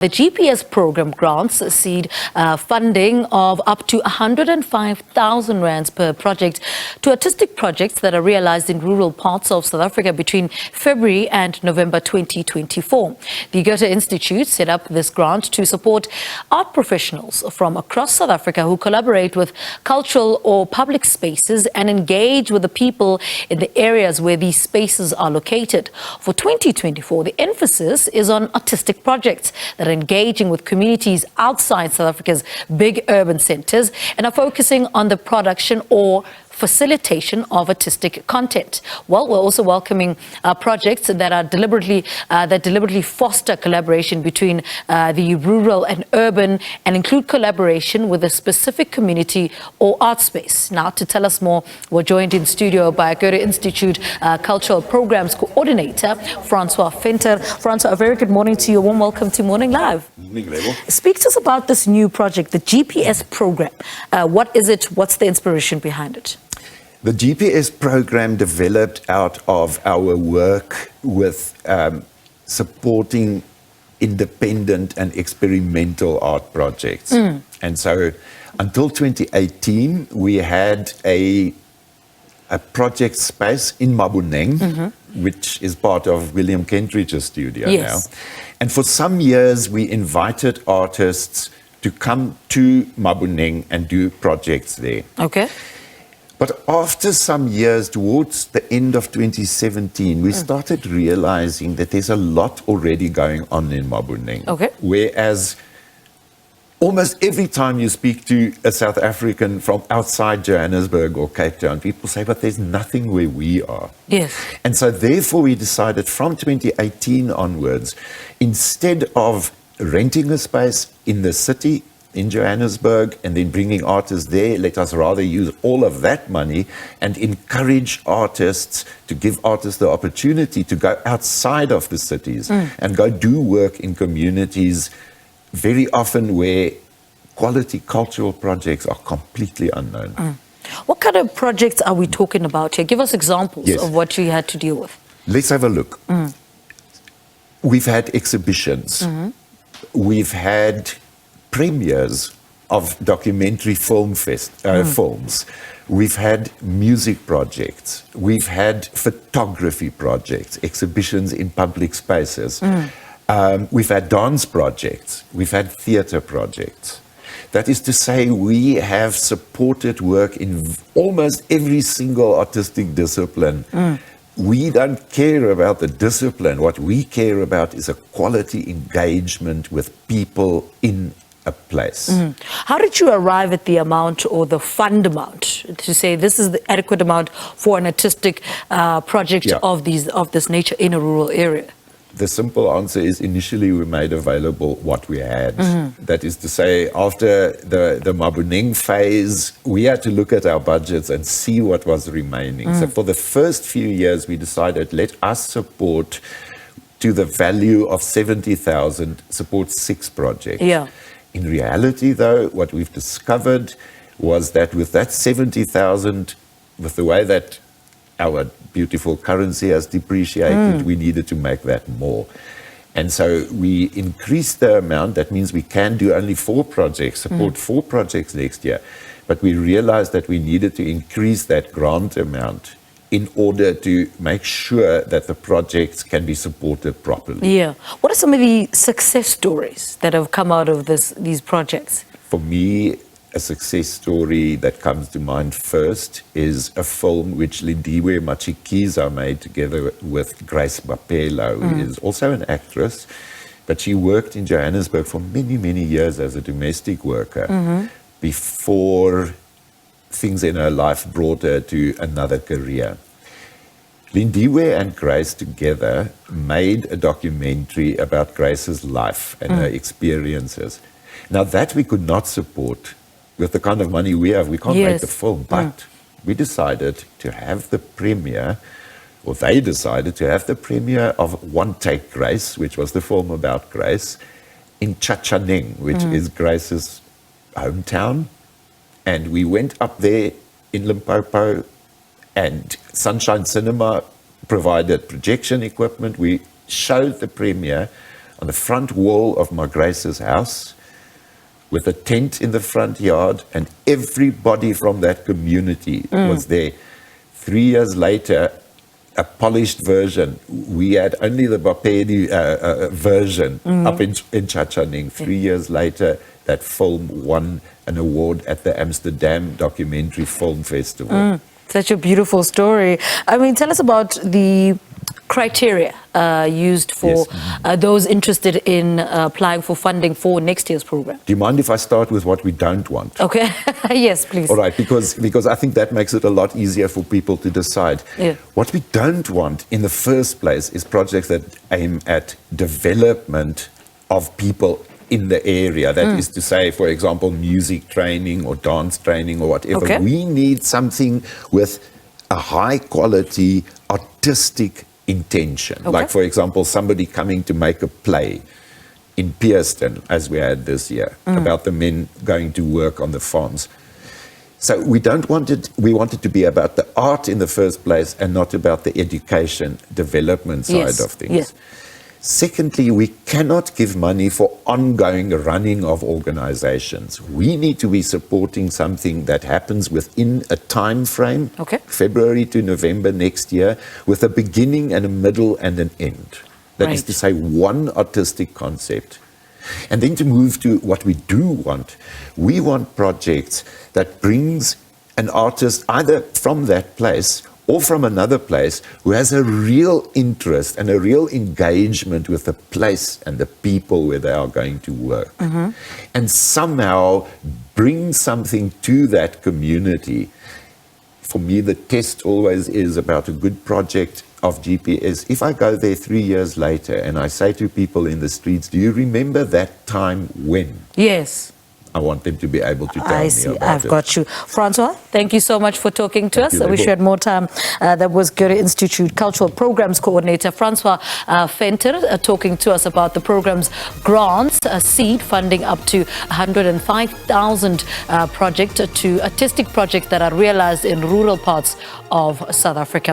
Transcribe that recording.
The GPS program grants seed funding of up to 105,000 rands per project to artistic projects that are realized in rural parts of South Africa between February and November 2024. The Goethe-Institut set up this grant to support art professionals from across South Africa who collaborate with cultural or public spaces and engage with the people in the areas where these spaces are located. For 2024, the emphasis is on artistic projects that are engaging with communities outside South Africa's big urban centres and are focusing on the production or facilitation of artistic content. Well, we're also welcoming projects that are deliberately foster collaboration between the rural and urban and include collaboration with a specific community or art space. Now, to tell us more, we're joined in studio by Goethe-Institut Cultural Programs Coordinator, Francois Venter. Francois, a very good morning to you. A warm welcome to Morning Live. Morning, Level. Speak to us about this new project, the GPS program. What is it? What's the inspiration behind it? The GPS program developed out of our work with supporting independent and experimental art projects. And so until 2018, we had a project space in Maboneng, which is part of William Kentridge's studio now. And for some years, we invited artists to come to Maboneng and do projects there. Okay. But after some years, towards the end of 2017, we started realizing that there's a lot already going on in Maboneng. Okay. Whereas almost every time you speak to a South African from outside Johannesburg or Cape Town, people say, but there's nothing where we are. Yes. And so therefore we decided from 2018 onwards, instead of renting a space in the city, in Johannesburg, and then bringing artists there, let us rather use all of that money and encourage artists, to give artists the opportunity to go outside of the cities and go do work in communities, very often where quality cultural projects are completely unknown. What kind of projects are we talking about here? Give us examples of what you had to deal with. Let's have a look. We've had exhibitions. We've had premieres of documentary films. We've had music projects. We've had photography projects, exhibitions in public spaces. We've had dance projects. We've had theatre projects. That is to say, we have supported work in almost every single artistic discipline. We don't care about the discipline. What we care about is a quality engagement with people in a place. How did you arrive at the amount or the fund amount to say this is the adequate amount for an artistic project of this nature in a rural area? The simple answer is initially we made available what we had. That is to say, after the Maboneng phase, we had to look at our budgets and see what was remaining. So for the first few years, we decided, let us support to the value of 70,000, support 6 projects. In reality, though, what we've discovered was that with that 70,000, with the way that our beautiful currency has depreciated, we needed to make that more. And so we increased the amount. That means we can do only 4 projects, support 4 projects next year. But we realized that we needed to increase that grant amount in order to make sure that the projects can be supported properly. What are some of the success stories that have come out of these projects? For me, a success story that comes to mind first is a film which Lindiwe Machikiza made together with Grace Bapela, who is also an actress, but she worked in Johannesburg for many, many years as a domestic worker before things in her life brought her to another career. Lindiwe and Grace together made a documentary about Grace's life and her experiences. Now that we could not support with the kind of money we have, we can't make the film, but we decided to have the premiere, or they decided to have the premiere of One Take Grace, which was the film about Grace, in Chachaneng, which is Grace's hometown. And we went up there in Limpopo, and Sunshine Cinema provided projection equipment. We showed the premiere on the front wall of my Grace's house, with a tent in the front yard, and everybody from that community was there. 3 years later, a polished version. We had only the Bapedi version up in Chachaning. 3 years later, that film won an award at the Amsterdam Documentary Film Festival. Such a beautiful story. I mean, tell us about the criteria used for those interested in applying for funding for next year's program. Do you mind if I start with what we don't want? Okay. Yes, please. All right, because I think that makes it a lot easier for people to decide. Yeah. What we don't want in the first place is projects that aim at development of people in the area. That is to say, for example, music training or dance training or whatever. Okay. We need something with a high quality artistic intention. Okay. Like, for example, somebody coming to make a play in Pierston, as we had this year, about the men going to work on the farms. So we want it to be about the art in the first place and not about the education development side of things. Yes. Secondly, we cannot give money for ongoing running of organizations. We need to be supporting something that happens within a time frame, Okay. February to November next year, with a beginning and a middle and an end. That is to say, one artistic concept. And then to move to what we do want, we want projects that brings an artist either from that place or from another place who has a real interest and a real engagement with the place and the people where they are going to work. And somehow bring something to that community. For me, the test always is about a good project of GPS. If I go there 3 years later and I say to people in the streets, do you remember that time when? Yes. I want them to be able to tell me about I've it. got you. Francois, thank you so much for talking to us. you, I wish Lebo. you had more time. That was Goethe-Institut Cultural Programs Coordinator Francois Venter talking to us about the program's grants, seed funding up to 105,000 project to artistic projects that are realized in rural parts of South Africa.